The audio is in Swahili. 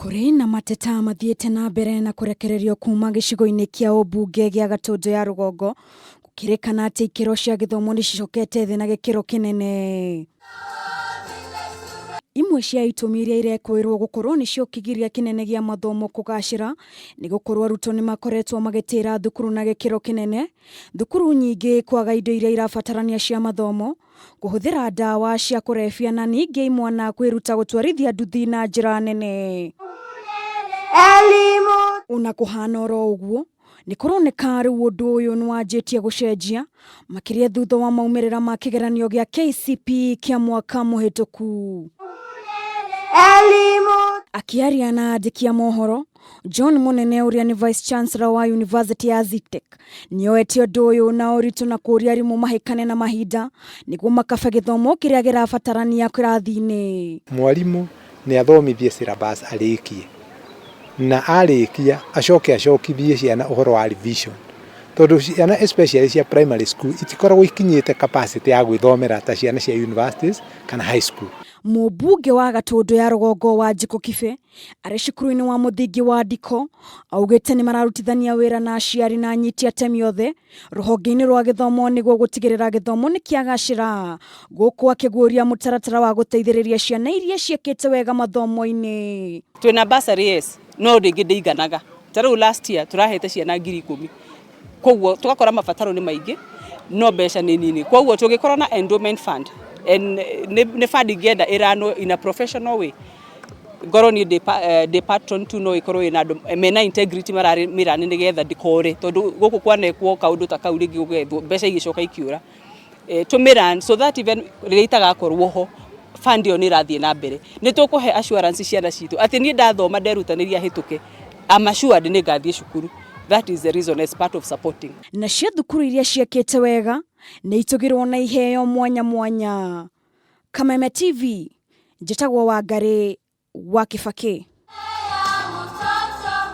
Kuri na mateta mathiete na mbere na kurekererio kuma gicigo-ini kia umbunge gia Gatundu ya Rugongo gukirikana ati ikiro cia githomo ni cicokete thi na gikiro kinene. Imwe cia itumi iria irekwirwo gukorwo nicio kigiria kinene gia mathomo kugacira ni gukorwo arutwo ni makoretwo magitira thukuru na gikiro kinene, thukuru nyingi kwaga indo iria irabatarania cia mathomo, kuhuthira ndawa cia kurebia na ningi mwana kwiruta gutwarithia nduthi na njira nene. Una kuhana oro uguo ni kuroneka riu undu uyu ni wanjitie gucenjia makiria thutha wa maumirira ma kigeranio gia KCPE kia mwaka muhituku. Akiaria na andiki a mohoro, John Munene uria ni Vice Chancellor wa University ya Zitek nioetie undu uyu na uritu na kuria arimu mahikane na mahinda niguo makabe githomo kiria girabatarania kirathi-ini. Mwarimu ni athomithie syllabus arikie na arikia acokithie ciana uhoro wa revision, tondu ciana especially cia primary school itikoragwo ikinyite capacity ya gwithomera ta ciana cia universities kana high school. Mumbunge wa Gatundu ya Rugongo wa Kibe ari cukuru-ini wa muthingi wa Ndiko augite ni mararutithania wira na aciari na anyiti atemi othe ruhonge-ini rwa githomo niguo gutigirira githomo ni kiagacira, guku akiguria mutaratara wa guteithiriria ciana iria ciikite wega mathomo-ini. Twina bursaries no ringi ndiganaga tariu last year turahete ciana 10,000 koguo tugakora mabataro ni maingi no mbeca ni nini, koguo tugikora na endowment fund ne fund genda irano in a professional way ngoro ni department tu no ikoro ina mena integrity marari mirani nigetha ndikore tondu guku kwanekwo kaundu ta kau ringi gugethwo mbeca igicoka ikiura tumiran so that even riritaga korwo ho fund yo ni rathie na mbere ni tukuhe assurance ciana citu ati ni ndathoma nderutaniria hituke am assured ni ngathie cukuru. That is the reason as part of supporting. Na cia thukuru iria ciekete wega ni itugirwo na iheo mwanya mwanya. Kameme TV, njitagwo Wangari wa Kibaki.